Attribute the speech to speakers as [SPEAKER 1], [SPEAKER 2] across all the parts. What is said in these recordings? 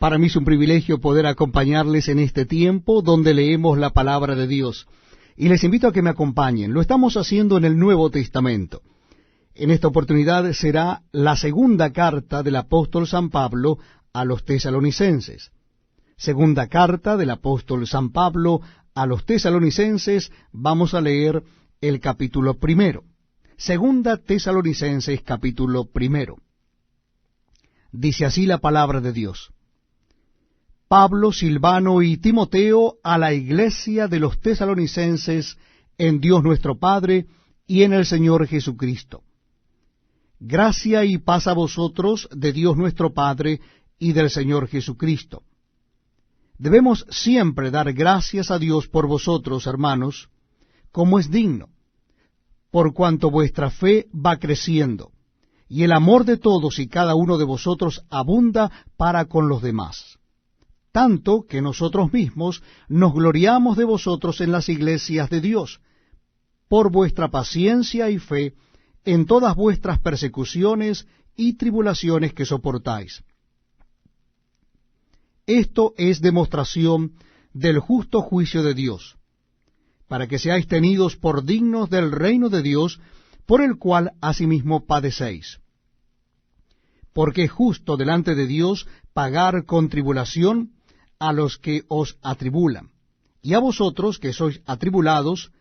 [SPEAKER 1] Para mí es un privilegio poder acompañarles en este tiempo donde leemos la palabra de Dios. Y les invito a que me acompañen. Lo estamos haciendo en el Nuevo Testamento. En esta oportunidad será la segunda carta del apóstol San Pablo a los tesalonicenses. Segunda carta del apóstol San Pablo a los tesalonicenses, vamos a leer el capítulo 1. Segunda Tesalonicenses, capítulo 1. Dice así la palabra de Dios. Pablo, Silvano y Timoteo a la iglesia de los tesalonicenses en Dios nuestro Padre y en el Señor Jesucristo. Gracia y paz a vosotros de Dios nuestro Padre y del Señor Jesucristo. Debemos siempre dar gracias a Dios por vosotros, hermanos, como es digno, por cuanto vuestra fe va creciendo, y el amor de todos y cada uno de vosotros abunda para con los demás. Tanto que nosotros mismos nos gloriamos de vosotros en las iglesias de Dios, por vuestra paciencia y fe en todas vuestras persecuciones y tribulaciones que soportáis. Esto es demostración del justo juicio de Dios, para que seáis tenidos por dignos del reino de Dios, por el cual asimismo padecéis. Porque es justo delante de Dios pagar con tribulación a los que os atribulan, y a vosotros que sois atribulados,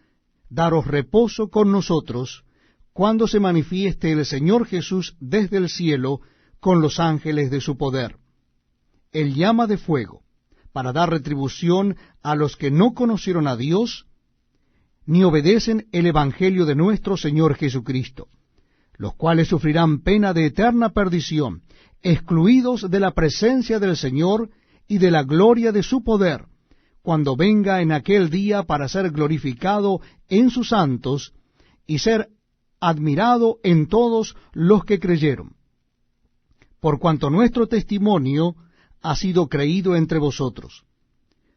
[SPEAKER 1] daros reposo con nosotros, cuando se manifieste el Señor Jesús desde el cielo con los ángeles de su poder. Él llama de fuego, para dar retribución a los que no conocieron a Dios, ni obedecen el Evangelio de nuestro Señor Jesucristo, los cuales sufrirán pena de eterna perdición, excluidos de la presencia del Señor y de la gloria de su poder, cuando venga en aquel día para ser glorificado en sus santos y ser admirado en todos los que creyeron. Por cuanto nuestro testimonio ha sido creído entre vosotros,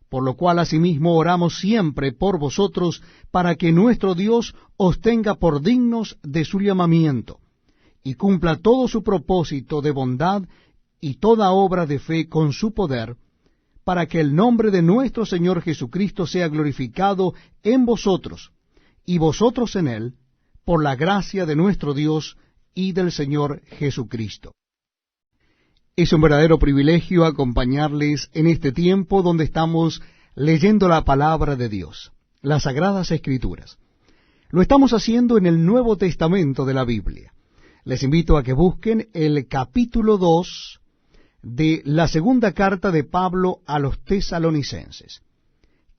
[SPEAKER 1] por lo cual asimismo oramos siempre por vosotros, para que nuestro Dios os tenga por dignos de su llamamiento, y cumpla todo su propósito de bondad y toda obra de fe con su poder, para que el nombre de nuestro Señor Jesucristo sea glorificado en vosotros, y vosotros en él, por la gracia de nuestro Dios y del Señor Jesucristo. Es un verdadero privilegio acompañarles en este tiempo donde estamos leyendo la palabra de Dios, las Sagradas Escrituras. Lo estamos haciendo en el Nuevo Testamento de la Biblia. Les invito a que busquen el capítulo 2 de la segunda carta de Pablo a los tesalonicenses.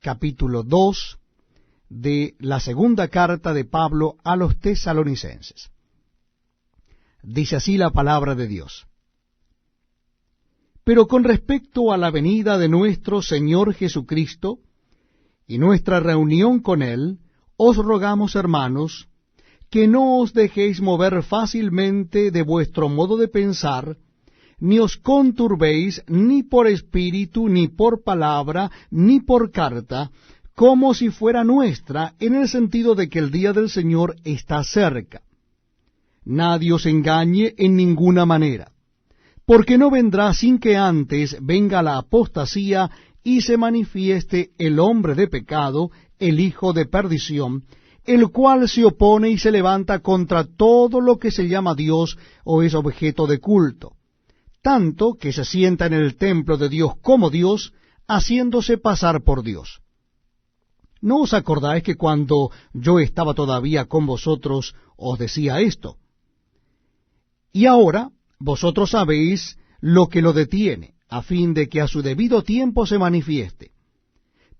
[SPEAKER 1] Capítulo 2 de la segunda carta de Pablo a los tesalonicenses. Dice así la palabra de Dios. Pero con respecto a la venida de nuestro Señor Jesucristo y nuestra reunión con Él, os rogamos, hermanos, que no os dejéis mover fácilmente de vuestro modo de pensar, ni os conturbéis ni por espíritu, ni por palabra, ni por carta, como si fuera nuestra, en el sentido de que el día del Señor está cerca. Nadie os engañe en ninguna manera, porque no vendrá sin que antes venga la apostasía y se manifieste el hombre de pecado, el hijo de perdición, el cual se opone y se levanta contra todo lo que se llama Dios o es objeto de culto, tanto que se sienta en el templo de Dios como Dios, haciéndose pasar por Dios. ¿No os acordáis que cuando yo estaba todavía con vosotros os decía esto? Y ahora vosotros sabéis lo que lo detiene, a fin de que a su debido tiempo se manifieste.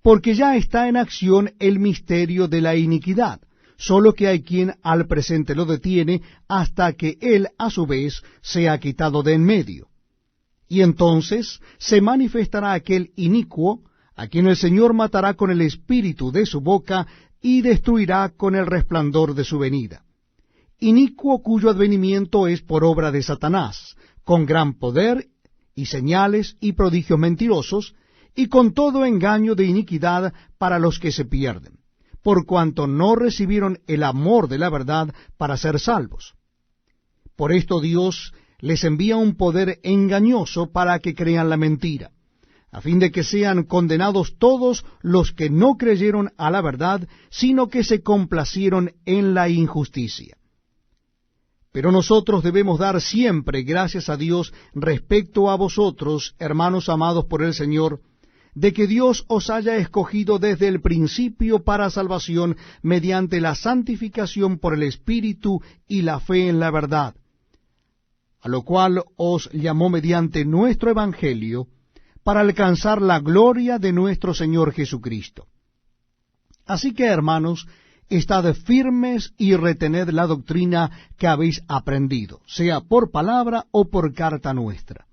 [SPEAKER 1] Porque ya está en acción el misterio de la iniquidad, solo que hay quien al presente lo detiene hasta que él a su vez sea quitado de en medio. Y entonces se manifestará aquel inicuo, a quien el Señor matará con el espíritu de su boca y destruirá con el resplandor de su venida. Inicuo cuyo advenimiento es por obra de Satanás, con gran poder y señales y prodigios mentirosos, y con todo engaño de iniquidad para los que se pierden, por cuanto no recibieron el amor de la verdad para ser salvos. Por esto Dios les envía un poder engañoso para que crean la mentira, a fin de que sean condenados todos los que no creyeron a la verdad, sino que se complacieron en la injusticia. Pero nosotros debemos dar siempre gracias a Dios respecto a vosotros, hermanos amados por el Señor, de que Dios os haya escogido desde el principio para salvación mediante la santificación por el Espíritu y la fe en la verdad, a lo cual os llamó mediante nuestro Evangelio, para alcanzar la gloria de nuestro Señor Jesucristo. Así que, hermanos, estad firmes y retened la doctrina que habéis aprendido, sea por palabra o por carta nuestra.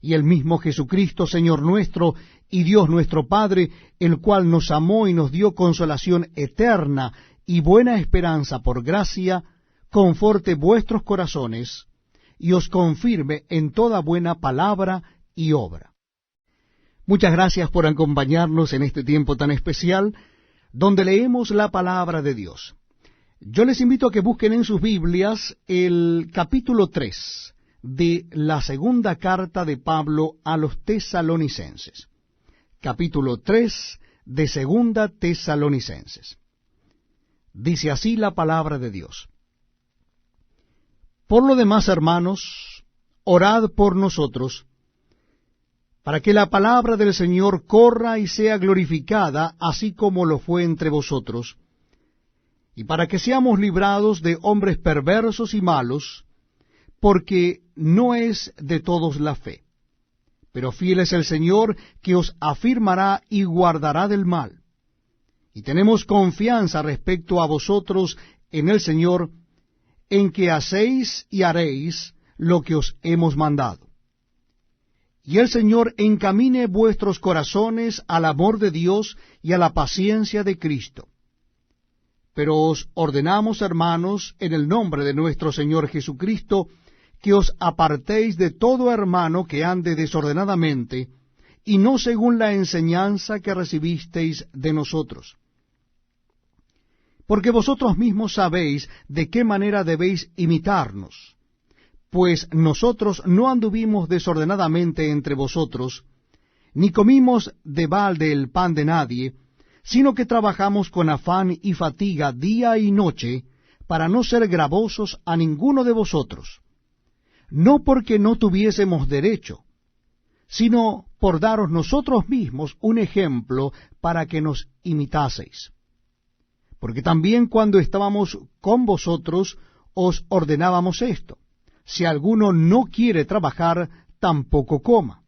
[SPEAKER 1] Y el mismo Jesucristo, Señor nuestro, y Dios nuestro Padre, el cual nos amó y nos dio consolación eterna y buena esperanza por gracia, conforte vuestros corazones, y os confirme en toda buena palabra y obra. Muchas gracias por acompañarnos en este tiempo tan especial, donde leemos la palabra de Dios. Yo les invito a que busquen en sus Biblias el capítulo 3 de la segunda carta de Pablo a los Tesalonicenses. Capítulo 3 de segunda Tesalonicenses. Dice así la palabra de Dios. Por lo demás, hermanos, orad por nosotros, para que la palabra del Señor corra y sea glorificada, así como lo fue entre vosotros, y para que seamos librados de hombres perversos y malos, porque no es de todos la fe. Pero fiel es el Señor, que os afirmará y guardará del mal. Y tenemos confianza respecto a vosotros en el Señor, en que hacéis y haréis lo que os hemos mandado. Y el Señor encamine vuestros corazones al amor de Dios y a la paciencia de Cristo. Pero os ordenamos, hermanos, en el nombre de nuestro Señor Jesucristo, que os apartéis de todo hermano que ande desordenadamente, y no según la enseñanza que recibisteis de nosotros. Porque vosotros mismos sabéis de qué manera debéis imitarnos, pues nosotros no anduvimos desordenadamente entre vosotros, ni comimos de balde el pan de nadie, sino que trabajamos con afán y fatiga día y noche, para no ser gravosos a ninguno de vosotros, no porque no tuviésemos derecho, sino por daros nosotros mismos un ejemplo para que nos imitaseis. Porque también cuando estábamos con vosotros os ordenábamos esto: si alguno no quiere trabajar, tampoco coma.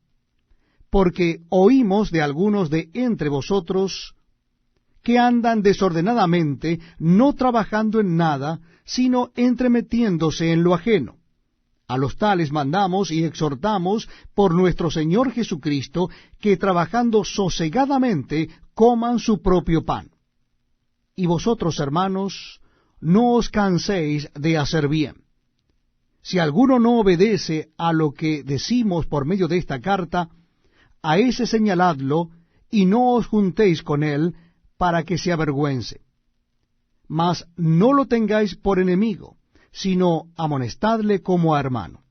[SPEAKER 1] Porque oímos de algunos de entre vosotros que andan desordenadamente, no trabajando en nada, sino entremetiéndose en lo ajeno. A los tales mandamos y exhortamos por nuestro Señor Jesucristo, que trabajando sosegadamente coman su propio pan. Y vosotros, hermanos, no os canséis de hacer bien. Si alguno no obedece a lo que decimos por medio de esta carta, a ese señaladlo, y no os juntéis con él, para que se avergüence. Mas no lo tengáis por enemigo, sino amonestadle como a hermano.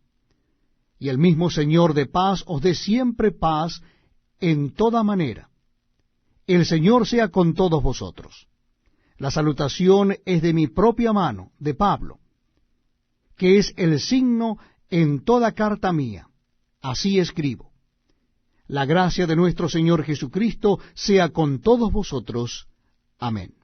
[SPEAKER 1] Y el mismo Señor de paz os dé siempre paz en toda manera. El Señor sea con todos vosotros. La salutación es de mi propia mano, de Pablo, que es el signo en toda carta mía. Así escribo. La gracia de nuestro Señor Jesucristo sea con todos vosotros. Amén.